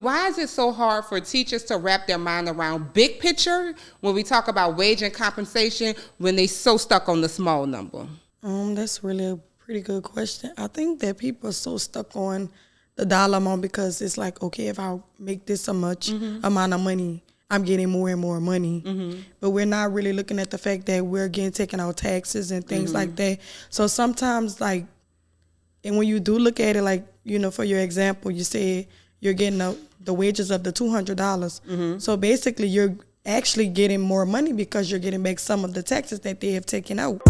Why is it so hard for teachers to wrap their mind around big picture when we talk about wage and compensation when they so stuck on the small number? That's really a pretty good question. I think that people are so stuck on the dollar amount because it's like, okay, if I make this so much amount of money, I'm getting more and more money. But we're not really looking at the fact that we're getting taken out taxes and things like that. So sometimes, like, and when you do look at it, like, for your example, you say you're getting the wages of the $200. So basically, you're actually getting more money because you're getting back some of the taxes that they have taken out.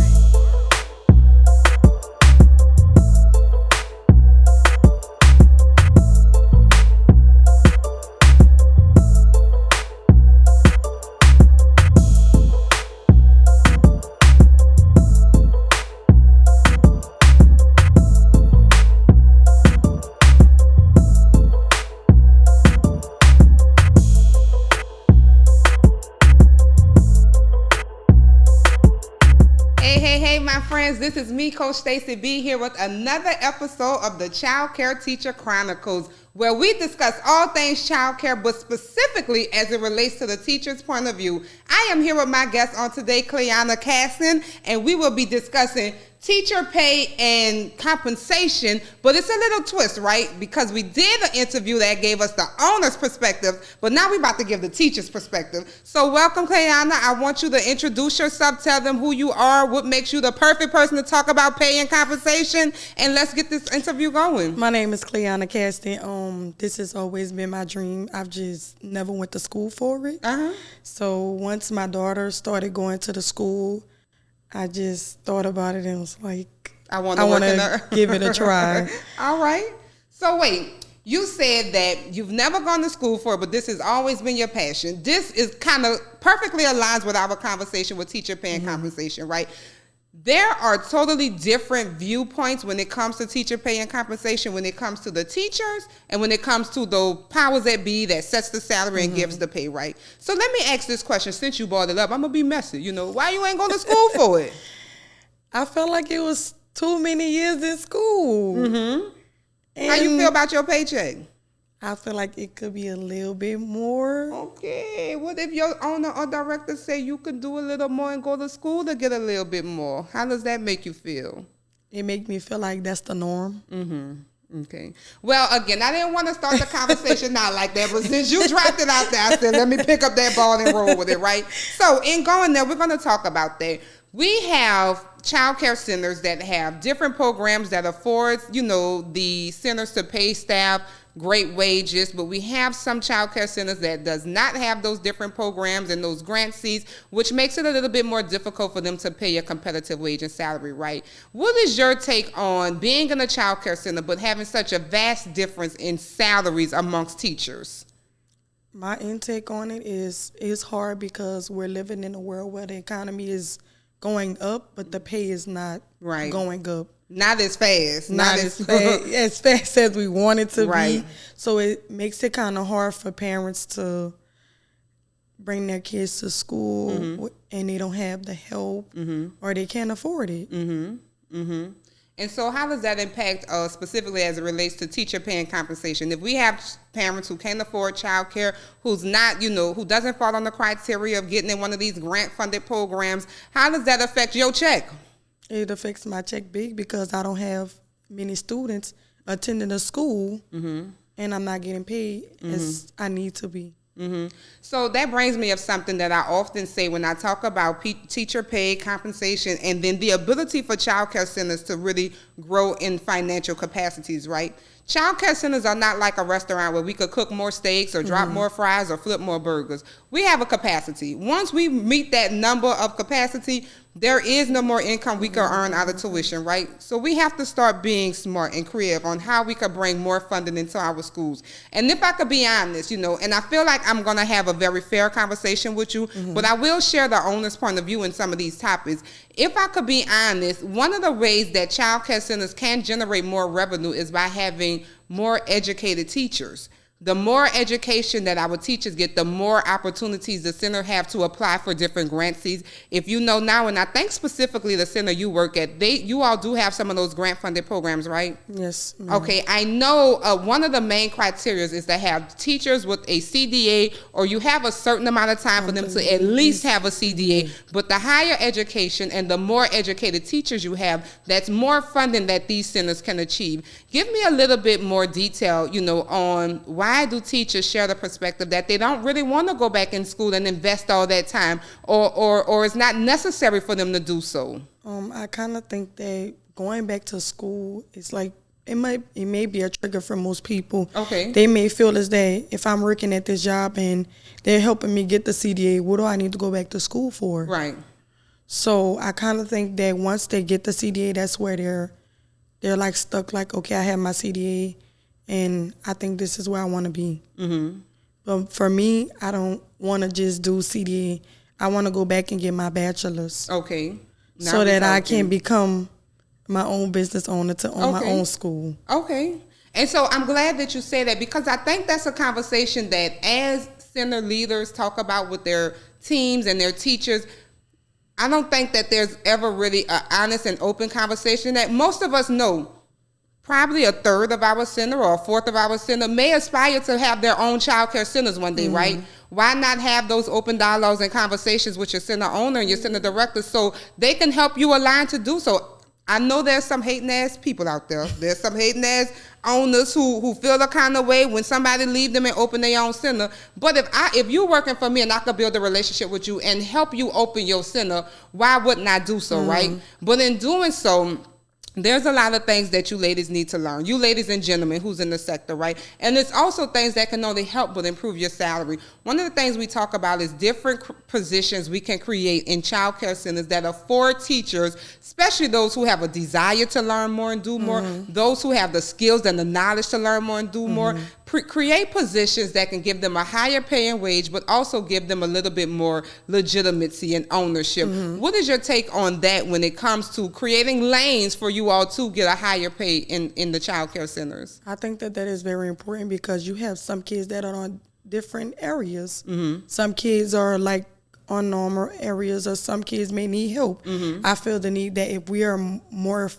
This is me, Coach Stacey B, here with another episode of the Childcare Teacher Chronicles, where we discuss all things childcare, but specifically as it relates to the teacher's point of view. I am here with my guest on today, Clayana Caston, and we will be discussing teacher pay and compensation, but it's a little twist, right? Because we did an interview that gave us the owner's perspective, but now we're about to give the teacher's perspective. So welcome, Clayana. I want you to introduce yourself, tell them who you are, what makes you the perfect person to talk about pay and compensation, and let's get this interview going. My name is Clayana Caston. This has always been my dream. I've just never went to school for it. So once my daughter started going to the school, I just thought about it and was like, I want to give it a try. All right. So wait, you said that you've never gone to school for it, but this has always been your passion. This is kind of perfectly aligns with our conversation with teacher pay and compensation, right? There are totally different viewpoints when it comes to teacher pay and compensation, when it comes to the teachers and when it comes to the powers that be that sets the salary and gives the pay, right? So let me ask this question. Since you brought it up, I'm going to be messy. Why you ain't going to school for it? I felt like it was too many years in school. How you feel about your paycheck? I feel like it could be a little bit more. Okay. What if your owner or director say you could do a little more and go to school to get a little bit more? How does that make you feel? It makes me feel like that's the norm. Okay. Well, again, I didn't want to start the conversation out like that, but since you dropped it out there, I said, let me pick up that ball and roll with it, right? So in going there, we're going to talk about that. We have child care centers that have different programs that affords, the centers to pay staff great wages, but we have some child care centers that does not have those different programs and those grantees, which makes it a little bit more difficult for them to pay a competitive wage and salary, right? What is your take on being in a child care center but having such a vast difference in salaries amongst teachers? My intake on it is it's hard because we're living in a world where the economy is going up, but the pay is not going up. Not as fast. Not as fast as we want it to be. So it makes it kind of hard for parents to bring their kids to school and they don't have the help or they can't afford it. And so how does that impact specifically as it relates to teacher pay and compensation? If we have parents who can't afford child care, who's not, who doesn't fall on the criteria of getting in one of these grant-funded programs, how does that affect your check? It affects my check big because I don't have many students attending the school and I'm not getting paid as I need to be. So that brings me up something that I often say when I talk about teacher pay, compensation, and then the ability for child care centers to really grow in financial capacities, right? Child care centers are not like a restaurant where we could cook more steaks or drop more fries or flip more burgers. We have a capacity. Once we meet that number of capacity, there is no more income we can earn out of tuition, right? So we have to start being smart and creative on how we could bring more funding into our schools. And if I could be honest, and I feel like I'm going to have a very fair conversation with you, but I will share the owner's point of view in some of these topics. If I could be honest, one of the ways that child care centers can generate more revenue is by having more educated teachers. The more education that our teachers get, the more opportunities the center have to apply for different grants. If you know now, and I think specifically the center you work at, you all do have some of those grant-funded programs, right? Yes. Okay, I know one of the main criteria is to have teachers with a CDA, or you have a certain amount of time for them to at least have a CDA. But the higher education and the more educated teachers you have, that's more funding that these centers can achieve. Give me a little bit more detail, on why do teachers share the perspective that they don't really want to go back in school and invest all that time, or it's not necessary for them to do so? I kind of think that going back to school is like, it may be a trigger for most people. Okay. They may feel as that if I'm working at this job and they're helping me get the CDA, what do I need to go back to school for? Right. So I kind of think that once they get the CDA, that's where they're like stuck, like, okay, I have my CDA and I think this is where I want to be. Mm-hmm. But for me, I don't want to just do CDA. I want to go back and get my bachelor's. Okay. Now so that I can become my own business owner to own my own school. Okay. And so I'm glad that you say that, because I think that's a conversation that as center leaders talk about with their teams and their teachers, I don't think that there's ever really an honest and open conversation that most of us know. Probably a third of our center or a fourth of our center may aspire to have their own child care centers one day, right? Why not have those open dialogues and conversations with your center owner and your center director so they can help you align to do so? I know there's some hating ass people out there. There's some hating ass owners who feel the kind of way when somebody leave them and open their own center. But if you're working for me and I could build a relationship with you and help you open your center, why wouldn't I do so, right? But in doing so, there's a lot of things that you ladies need to learn. You ladies and gentlemen who's in the sector, right? And it's also things that can only help but improve your salary. One of the things we talk about is different positions we can create in child care centers that afford teachers, especially those who have a desire to learn more and do more, those who have the skills and the knowledge to learn more and do more. Create positions that can give them a higher paying wage, but also give them a little bit more legitimacy and ownership. What is your take on that when it comes to creating lanes for you all to get a higher pay in the child care centers? I think that is very important because you have some kids that are on different areas. Some kids are like on normal areas, or some kids may need help. I feel the need that if we are more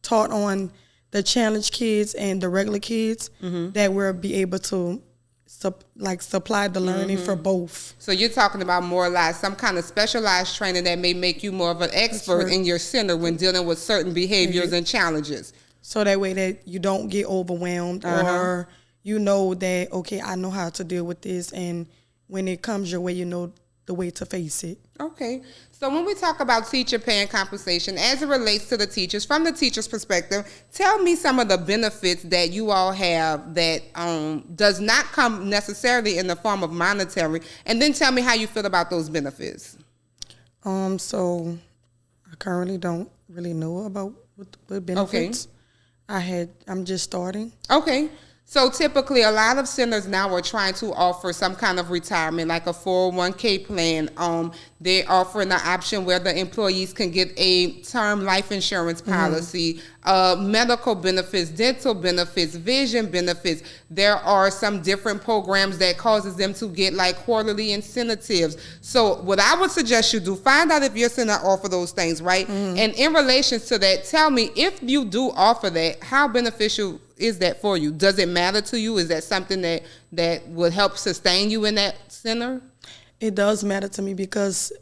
taught on the challenge kids and the regular kids, that we'll be able to supply the learning for both. So you're talking about more like some kind of specialized training that may make you more of an expert in your center when dealing with certain behaviors and challenges. So that way that you don't get overwhelmed or you know that, okay, I know how to deal with this, and when it comes your way, you know the way to face it. Okay. So when we talk about teacher pay and compensation as it relates to the teachers, from the teacher's perspective, tell me some of the benefits that you all have that does not come necessarily in the form of monetary, and then tell me how you feel about those benefits. So I currently don't really know about what benefits. I'm just starting. Okay. So typically, a lot of centers now are trying to offer some kind of retirement, like a 401k plan. They're offering an option where the employees can get a term life insurance policy, medical benefits, dental benefits, vision benefits. There are some different programs that causes them to get like quarterly incentives. So what I would suggest you do, find out if your center offer those things, right? And in relation to that, tell me if you do offer that, how beneficial is that for you? Does it matter to you? Is that something that would help sustain you in that center? It does matter to me because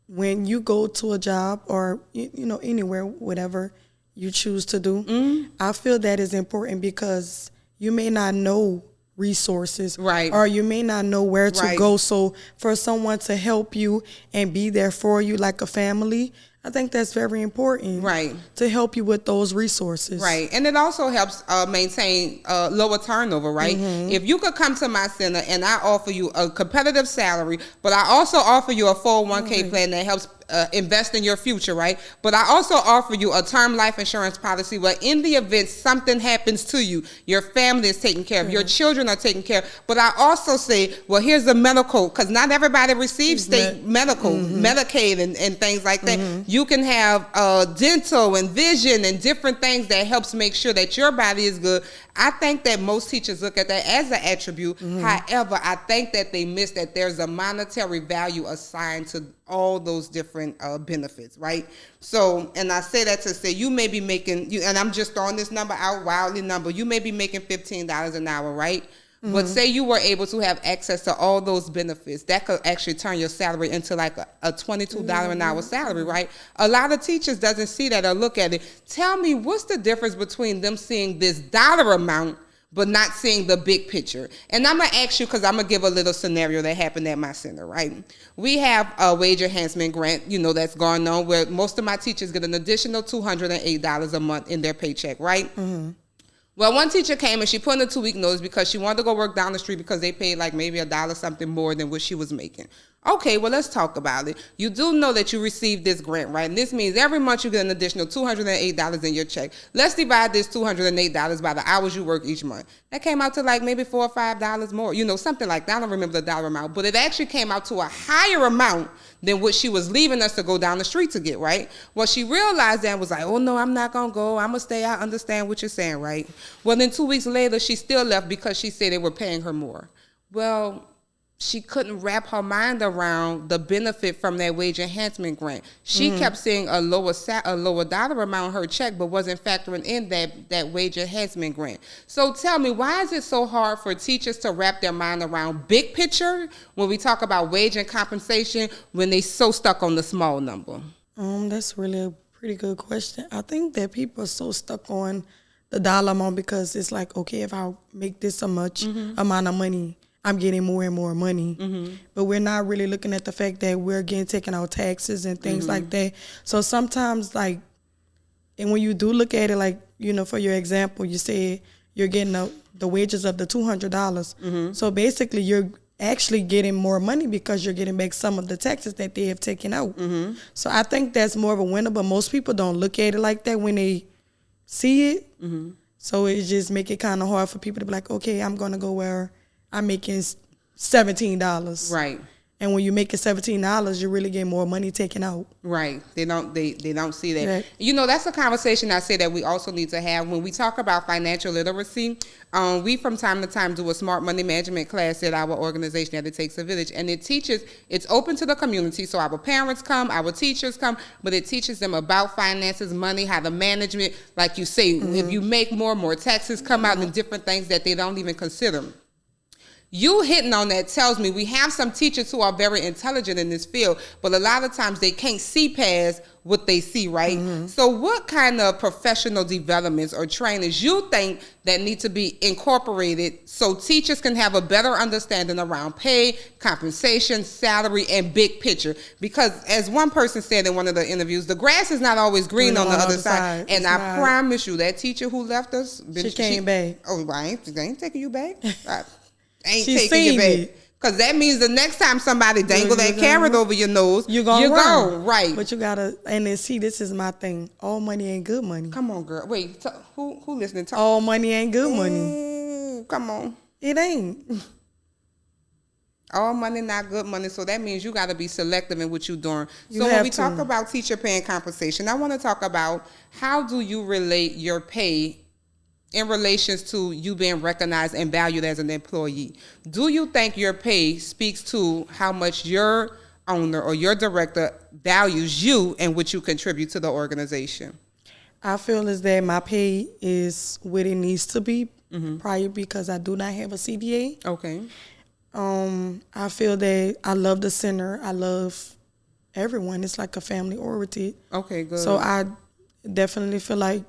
when you go to a job or anywhere, whatever you choose to do, I feel that is important because you may not know resources, right, or you may not know where to go. So for someone to help you and be there for you like a family, I think that's very important, right, to help you with those resources. Right, and it also helps maintain lower turnover, right? If you could come to my center and I offer you a competitive salary, but I also offer you a 401k plan that helps invest in your future, right? But I also offer you a term life insurance policy where in the event something happens to you, your family is taken care of, your children are taken care of. But I also say, well, here's the medical, because not everybody receives state medical, Medicaid and things like that. You can have dental and vision and different things that helps make sure that your body is good. I think that most teachers look at that as an attribute. However, I think that they miss that there's a monetary value assigned to all those different benefits, right? So, and I say that to say you may be making, and I'm just throwing this number out, wildly number, you may be making $15 an hour, right? But say you were able to have access to all those benefits, that could actually turn your salary into like a $22 an hour salary, right? A lot of teachers doesn't see that or look at it. Tell me, what's the difference between them seeing this dollar amount but not seeing the big picture? And I'm going to ask you, because I'm going to give a little scenario that happened at my center, right? We have a wage enhancement grant, that's going on where most of my teachers get an additional $208 a month in their paycheck, right? Well, one teacher came and she put in a 2-week notice because she wanted to go work down the street because they paid like maybe $1 something more than what she was making. Okay, well, let's talk about it. You do know that you received this grant, right? And this means every month you get an additional $208 in your check. Let's divide this $208 by the hours you work each month. That came out to like maybe $4 or $5 more, something like that. I don't remember the dollar amount, but it actually came out to a higher amount than what she was leaving us to go down the street to get, right? Well, she realized that and was like, oh, no, I'm not going to go. I'm going to stay. I understand what you're saying, right? Well, then 2 weeks later, she still left because she said they were paying her more. Well, she couldn't wrap her mind around the benefit from that wage enhancement grant. She kept seeing a lower dollar amount in her check, but wasn't factoring in that wage enhancement grant. So tell me, why is it so hard for teachers to wrap their mind around big picture when we talk about wage and compensation when they so stuck on the small number? That's really a pretty good question. I think that people are so stuck on the dollar amount because it's like, okay, if I make this so much amount of money, I'm getting more and more money. But we're not really looking at the fact that we're getting taken out taxes and things like that. So sometimes, like, and when you do look at it, like, for your example, you say you're getting the wages of the $200. So basically you're actually getting more money because you're getting back some of the taxes that they have taken out. So I think that's more of a winner, but most people don't look at it like that when they see it. So it just make it kind of hard for people to be like, okay, I'm going to go where I'm making $17. Right. And when you make it $17, you really get more money taken out. Right. They don't see that. Right. That's a conversation I say that we also need to have when we talk about financial literacy. We from time to time do a smart money management class at our organization that It Takes a Village, and it's open to the community. So our parents come, our teachers come, but it teaches them about finances, money, how to manage it. Like you say, if you make more taxes come out and different things that they don't even consider. You hitting on that tells me we have some teachers who are very intelligent in this field, but a lot of times they can't see past what they see, right? So what kind of professional developments or trainings you think that need to be incorporated so teachers can have a better understanding around pay, compensation, salary, and big picture? Because as one person said in one of the interviews, the grass is not always green on the other side. And I promise you, that teacher who left us, she came back. Oh, I ain't taking you back. Ain't taking you back. Because that means the next time somebody dangle that carrot over your nose, you're gone. Right. But you got to, and then see, this is my thing. All money ain't good money. Come on, girl. Wait, who listening? All money ain't good money. Come on. It ain't. All money not good money, so that means you got to be selective in what you're doing. So when we talk about teacher pay and compensation, I want to talk about how do you relate your pay in relations to you being recognized and valued as an employee. Do you think your pay speaks to how much your owner or your director values you and what you contribute to the organization? I feel as that my pay is what it needs to be, prior because I do not have a CDA. Okay. I feel that I love the center. I love everyone. It's like a family oriented. Okay, good. So I definitely feel like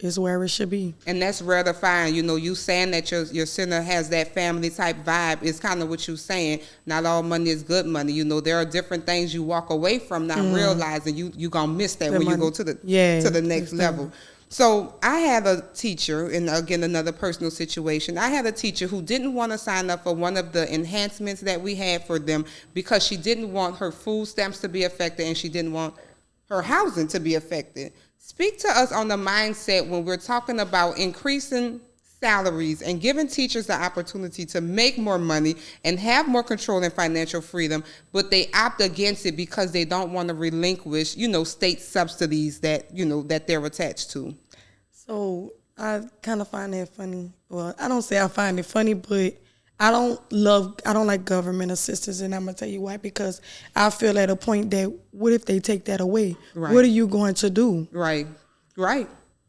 is where it should be. And that's rare to find. You saying that your center has that family type vibe is kind of what you're saying. Not all money is good money. There are different things you walk away from not realizing you going to miss that when you go to the next level. So I had a teacher, and again, another personal situation. I had a teacher who didn't want to sign up for one of the enhancements that we had for them because she didn't want her food stamps to be affected and she didn't want her housing to be affected. Speak to us on the mindset when we're talking about increasing salaries and giving teachers the opportunity to make more money and have more control and financial freedom, but they opt against it because they don't want to relinquish, state subsidies that, that they're attached to. So I kind of find that funny. Well, I don't say I find it funny, but I don't like government assistance, and I'm going to tell you why, because I feel at a point that what if they take that away? Right. What are you going to do? Right.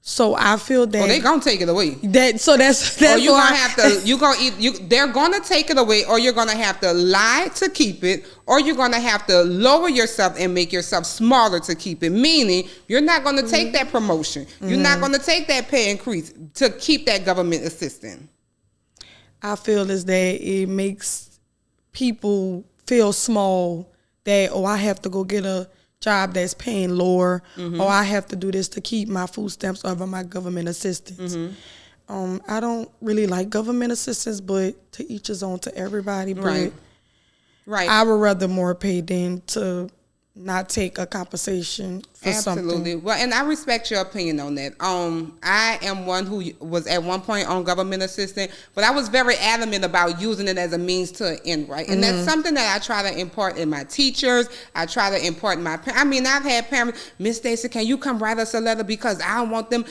So I feel that they're gonna take it away. That's or you're gonna have to. They're gonna take it away, or you're gonna have to lie to keep it, or you're gonna have to lower yourself and make yourself smaller to keep it. Meaning, you're not gonna take that promotion. You're not gonna take that pay increase to keep that government assistance. I feel is that it makes people feel small. That I have to go get a job that's paying lower, or I have to do this to keep my food stamps over my government assistance. I don't really like government assistance, but to each his own, to everybody. But I would rather more pay than to not take a compensation for something. Absolutely. Well, and I respect your opinion on that. I am one who was at one point on government assistance, but I was very adamant about using it as a means to an end, right? And that's something that I try to impart in my teachers. I try to impart in my parents. I mean, I've had parents, Miss Stacey, can you come write us a letter because I don't want them,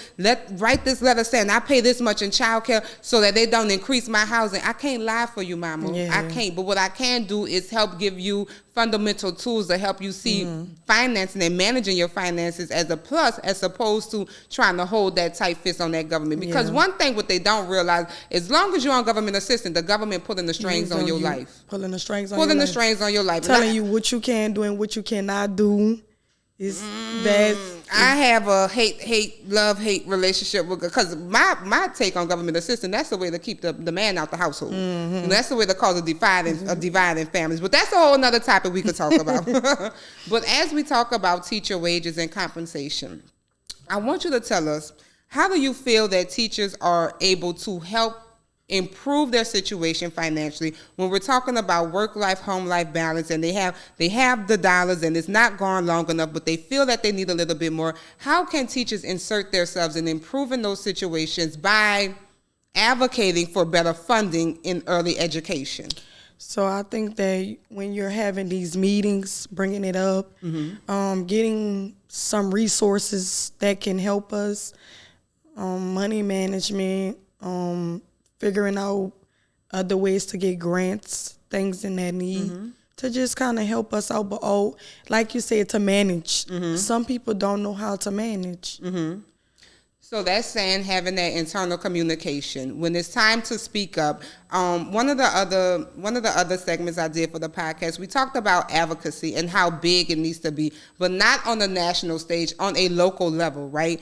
write this letter saying I pay this much in childcare so that they don't increase my housing. I can't lie for you, mama. Yeah. I can't. But what I can do is help give you fundamental tools to help you see financing and managing your finances as a plus, as opposed to trying to hold that tight fist on that government. Because one thing what they don't realize, as long as you're on government assistance, the government pulling the strings on your life. Pulling the strings on your life. Telling you what you can do and what you cannot do. I have a love-hate relationship with, because my take on government assistance, that's the way to keep the man out the household. And that's the way to cause a divide in families. But that's a whole other topic we could talk about. But as we talk about teacher wages and compensation, I want you to tell us, how do you feel that teachers are able to help improve their situation financially when we're talking about work-life, home-life balance, and they have the dollars and it's not gone long enough, but they feel that they need a little bit more? How can teachers insert themselves in improving those situations by advocating for better funding in early education? So I think that when you're having these meetings, bringing it up, getting some resources that can help us, money management, figuring out other ways to get grants, things in that need, to just kind of help us out. But like you said, to manage. Some people don't know how to manage. So that's saying having that internal communication. When it's time to speak up, one of the other segments I did for the podcast, we talked about advocacy and how big it needs to be, but not on the national stage, on a local level, right?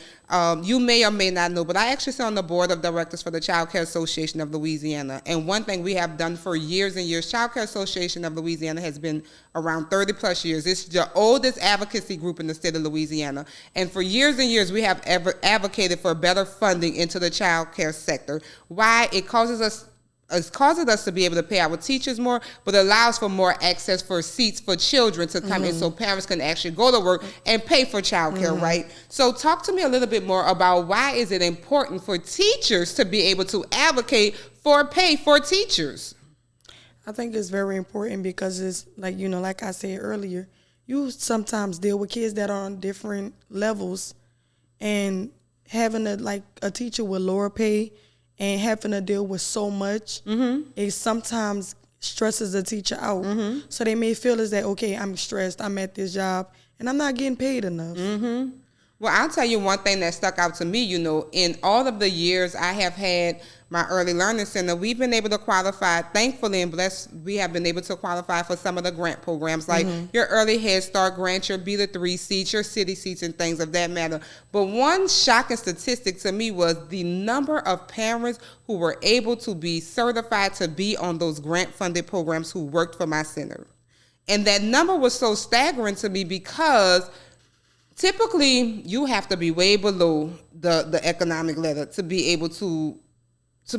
You may or may not know, but I actually sit on the board of directors for the Childcare Association of Louisiana. And one thing we have done for years and years, Childcare Association of Louisiana has been around 30 plus years. It's the oldest advocacy group in the state of Louisiana. And for years and years, we have advocated for better funding into the childcare sector. Why? It causes us to be able to pay our teachers more, but allows for more access for seats for children to come in so parents can actually go to work and pay for childcare, right? So talk to me a little bit more about why is it important for teachers to be able to advocate for pay for teachers? I think it's very important because it's like, like I said earlier, you sometimes deal with kids that are on different levels, and having a teacher with lower pay and having to deal with so much, it sometimes stresses the teacher out. So they may feel as that, okay, I'm stressed, I'm at this job, and I'm not getting paid enough. Well, I'll tell you one thing that stuck out to me, in all of the years I have had my early learning center, we've been able to qualify, thankfully and blessed, we have been able to qualify for some of the grant programs, like your early Head Start grant, your Be the 3 seats, your city seats, and things of that matter. But one shocking statistic to me was the number of parents who were able to be certified to be on those grant-funded programs who worked for my center. And that number was so staggering to me because typically you have to be way below the economic ladder to be able to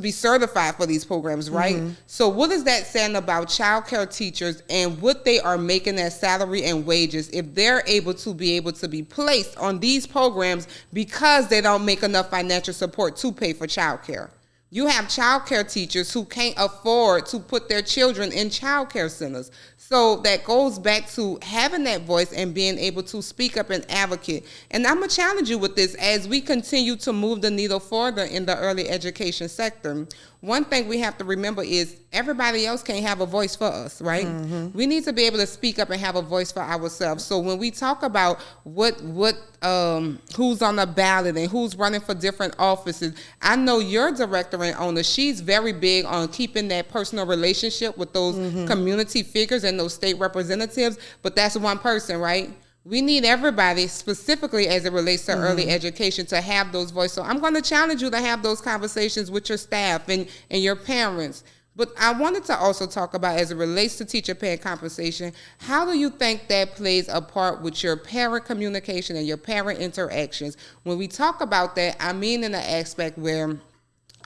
be certified for these programs, right? So what is that saying about childcare teachers and what they are making as salary and wages if they're able to be placed on these programs because they don't make enough financial support to pay for childcare? You have childcare teachers who can't afford to put their children in childcare centers. So that goes back to having that voice and being able to speak up and advocate. And I'm going to challenge you with this as we continue to move the needle further in the early education sector. One thing we have to remember is everybody else can't have a voice for us, right? Mm-hmm. We need to be able to speak up and have a voice for ourselves. So when we talk about who's on the ballot and who's running for different offices, I know your director and owner, she's very big on keeping that personal relationship with those community figures and those state representatives, but that's one person, right? We need everybody, specifically as it relates to early education, to have those voices. So I'm going to challenge you to have those conversations with your staff and your parents. But I wanted to also talk about, as it relates to teacher pay and compensation, how do you think that plays a part with your parent communication and your parent interactions? When we talk about that, I mean in the aspect where,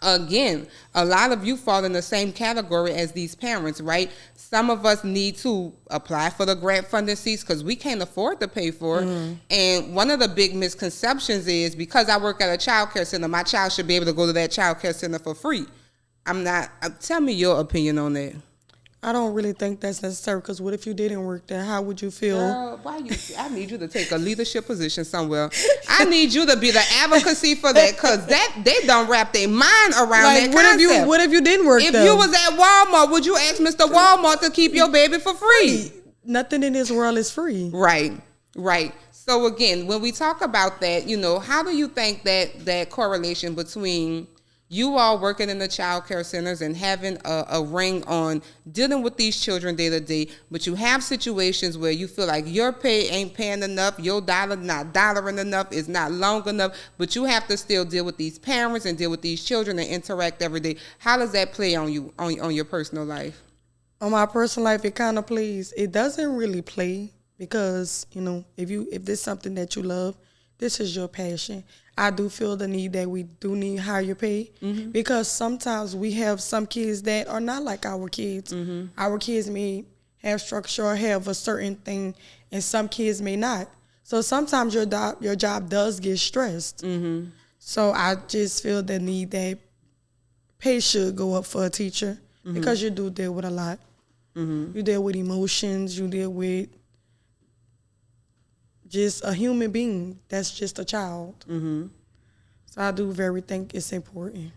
again, a lot of you fall in the same category as these parents, right? Some of us need to apply for the grant funding seats because we can't afford to pay for it. And one of the big misconceptions is because I work at a child care center, my child should be able to go to that child care center for free. Tell me your opinion on that. I don't really think that's necessary because what if you didn't work there? How would you feel? I need you to take a leadership position somewhere. I need you to be the advocacy for that because they don't wrap their mind around that concept. What if you didn't work there? If you was at Walmart, would you ask Mr. Walmart to keep your baby for free? Nothing in this world is free. Right. So again, when we talk about that, how do you think that correlation between you all working in the child care centers and having a ring on dealing with these children day to day, but you have situations where you feel like your pay ain't paying enough, your dollar not dollaring enough, is not long enough, but you have to still deal with these parents and deal with these children and interact every day. How does that play on you, on your personal life? On my personal life, it kind of plays. It doesn't really play because, if this is something that you love, this is your passion. I do feel the need that we do need higher pay because sometimes we have some kids that are not like our kids. Our kids may have structure or have a certain thing, and some kids may not. So sometimes your job does get stressed. So I just feel the need that pay should go up for a teacher because you do deal with a lot. You deal with emotions. You deal with just a human being that's just a child. So I do think it's important.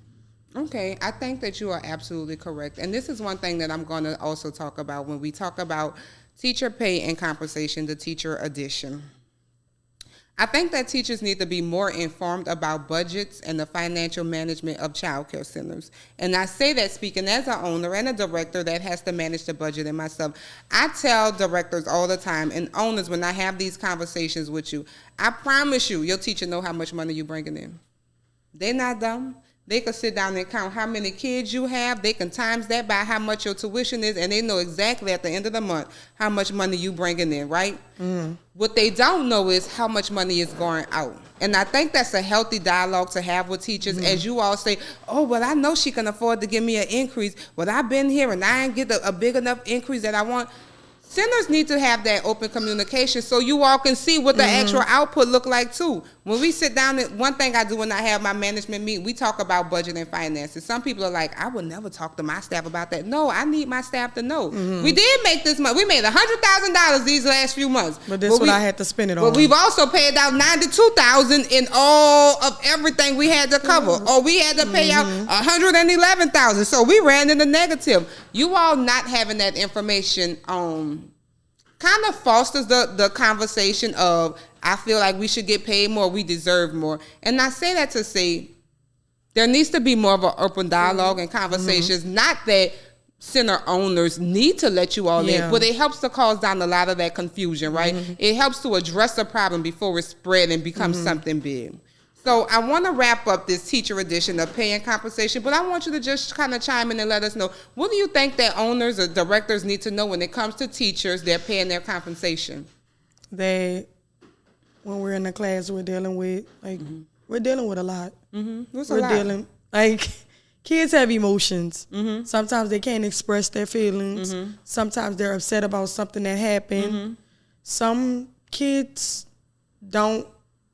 Okay, I think that you are absolutely correct. And this is one thing that I'm going to also talk about when we talk about teacher pay and compensation, the teacher edition. I think that teachers need to be more informed about budgets and the financial management of child care centers. And I say that speaking as an owner and a director that has to manage the budget and myself. I tell directors all the time and owners when I have these conversations with you, I promise you, your teacher know how much money you're bringing in. They're not dumb. They can sit down and count how many kids you have. They can times that by how much your tuition is, and they know exactly at the end of the month how much money you bringing in, right? What they don't know is how much money is going out. And I think that's a healthy dialogue to have with teachers. As you all say, oh, well, I know she can afford to give me an increase. Well, I've been here and I ain't get a big enough increase that I want. Centers need to have that open communication so you all can see what the actual output look like too. When we sit down, one thing I do when I have my management meeting, we talk about budget and finances. Some people are like, I would never talk to my staff about that. No, I need my staff to know. We did make this money. We made $100,000 these last few months. But this is what I had to spend it on. But we've also paid out $92,000 in all of everything we had to cover. Or we had to pay out $111,000. So we ran in the negative. You all not having that information kind of fosters the conversation of, I feel like we should get paid more, we deserve more. And I say that to say there needs to be more of an open dialogue and conversations, not that center owners need to let you all in, but it helps to cause down a lot of that confusion, right? It helps to address the problem before it spread and becomes something big. So I want to wrap up this teacher edition of pay and compensation, but I want you to just kind of chime in and let us know, what do you think that owners or directors need to know when it comes to teachers, their pay and their compensation? When we're in the class, we're dealing with, we're dealing with a lot. What's a lot? Kids have emotions. Sometimes they can't express their feelings. Sometimes they're upset about something that happened. Some kids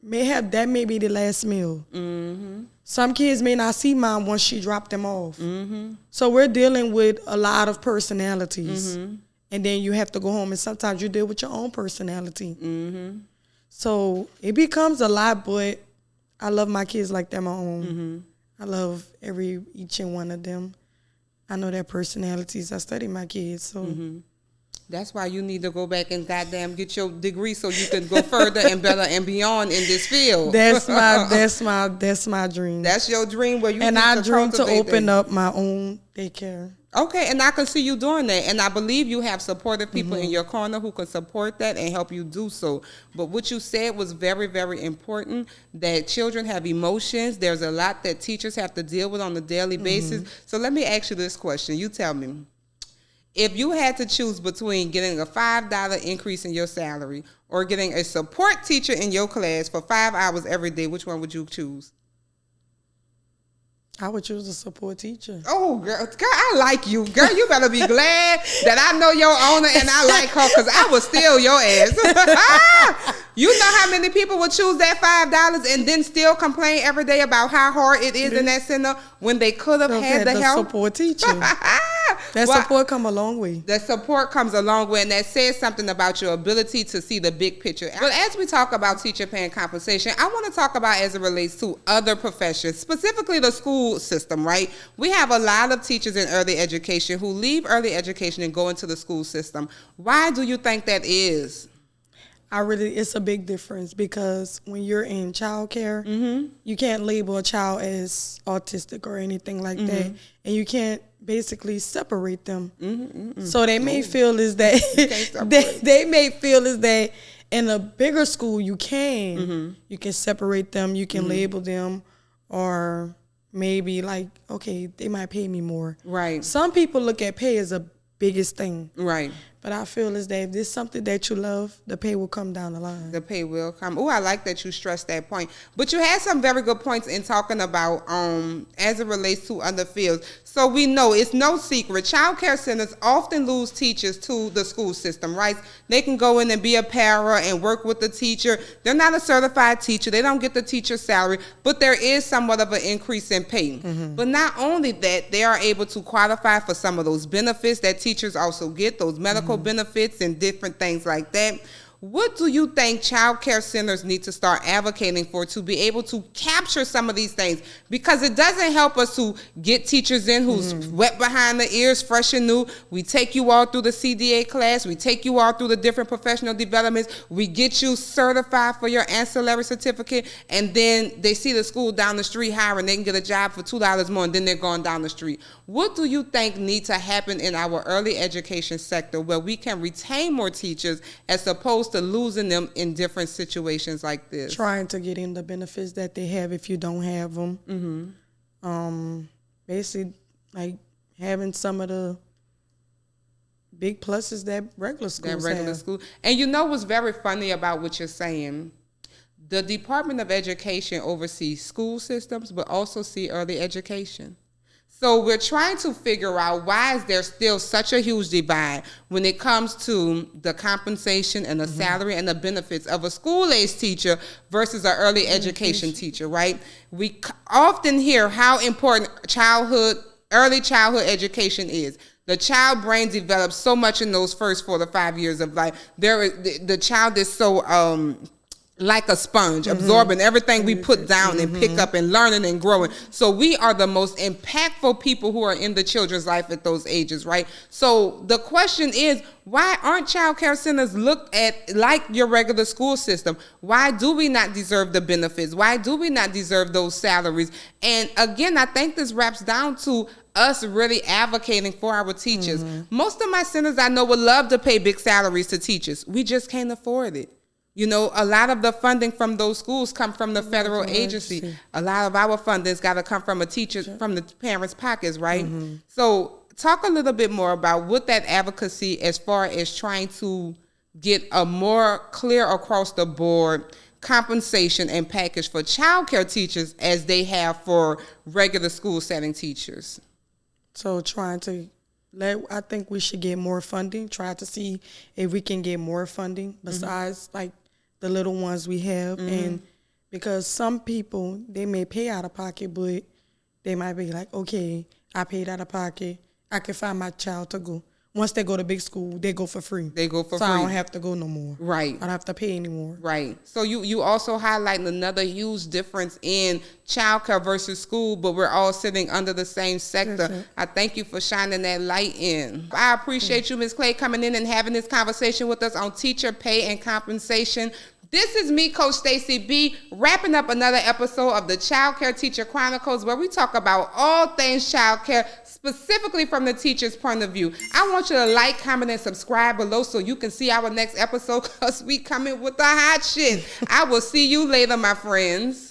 may be the last meal. some kids may not see mom once she dropped them off. So we're dealing with a lot of personalities. And then you have to go home, and sometimes you deal with your own personality. So it becomes a lot, but I love my kids like they're my own. I love each and one of them. I know their personalities. I study my kids, so. That's why you need to go back and goddamn get your degree so you can go further and better and beyond in this field. That's my dream. That's your dream where you and need I to dream to open that. up my own daycare. Okay, and I can see you doing that. And I believe you have supportive people in your corner who can support that and help you do so. But what you said was very, very important, that children have emotions. There's a lot that teachers have to deal with on a daily basis. So let me ask you this question. You tell me. If you had to choose between getting a $5 increase in your salary or getting a support teacher in your class for 5 hours every day, which one would you choose? I would choose a support teacher. Oh, girl, I like you. Girl, you better be glad that I know your owner and I like her, because I would steal your ass. You know how many people would choose that $5 and then still complain every day about how hard it is in that center when they could have had the help? Support teacher. That support come a long way. That support comes a long way, and that says something about your ability to see the big picture. But as we talk about teacher pay and compensation, I want to talk about as it relates to other professions, specifically the school system, right? We have a lot of teachers in early education who leave early education and go into the school system. Why do you think that is? It's a big difference, because when you're in childcare, you can't label a child as autistic or anything like that, and you can't basically separate them. So they may feel as that they may feel as that in a bigger school you can separate them, you can label them, or maybe like, okay, they might pay me more. Right. Some people look at pay as the biggest thing. Right. But I feel as that if there's something that you love, the pay will come down the line. The pay will come. Oh, I like that you stressed that point. But you had some very good points in talking about as it relates to other fields. So we know it's no secret. Child care centers often lose teachers to the school system, right? They can go in and be a para and work with the teacher. They're not a certified teacher. They don't get the teacher's salary, but there is somewhat of an increase in pay. But not only that, they are able to qualify for some of those benefits that teachers also get, those medical benefits and different things like that. What do you think child care centers need to start advocating for to be able to capture some of these things? Because it doesn't help us to get teachers in who's wet behind the ears, fresh and new. We take you all through the CDA class. We take you all through the different professional developments. We get you certified for your ancillary certificate, and then they see the school down the street hiring. They can get a job for $2 more, and then they're going down the street. What do you think needs to happen in our early education sector where we can retain more teachers as opposed to losing them in different situations like this? Trying to get in the benefits that they have if you don't have them. Basically, like having some of the big pluses that regular schools have. And you know what's very funny about what you're saying? The Department of Education oversees school systems, but also see early education. So we're trying to figure out why is there still such a huge divide when it comes to the compensation and the salary and the benefits of a school-age teacher versus an early education teacher, right? We often hear how important early childhood education is. The child brain develops so much in those first 4 to 5 years of life. The child is so like a sponge, absorbing everything we put down and pick up and learning and growing. So we are the most impactful people who are in the children's life at those ages, right? So the question is, why aren't child care centers looked at like your regular school system? Why do we not deserve the benefits? Why do we not deserve those salaries? And again, I think this wraps down to us really advocating for our teachers. Most of my centers I know would love to pay big salaries to teachers. We just can't afford it. You know, a lot of the funding from those schools come from the federal agency. A lot of our funding's got to come from from the parents' pockets, right? So talk a little bit more about what that advocacy as far as trying to get a more clear across the board compensation and package for child care teachers as they have for regular school setting teachers. So I think we should get more funding, try to see if we can get more funding besides like the little ones we have, and because some people, they may pay out of pocket, but they might be like, okay, I paid out of pocket. I can find my child to go. Once they go to big school, they go for free. They go for free. So I don't have to go no more. Right. I don't have to pay anymore. Right. So you also highlighting another huge difference in childcare versus school, but we're all sitting under the same sector. I thank you for shining that light in. I appreciate you, Ms. Clay, coming in and having this conversation with us on teacher pay and compensation. This is me, Coach Stacey B, wrapping up another episode of the Childcare Teacher Chronicles, where we talk about all things childcare, specifically from the teacher's point of view. I want you to like, comment, and subscribe below so you can see our next episode, because we coming with the hot shit. I will see you later, my friends.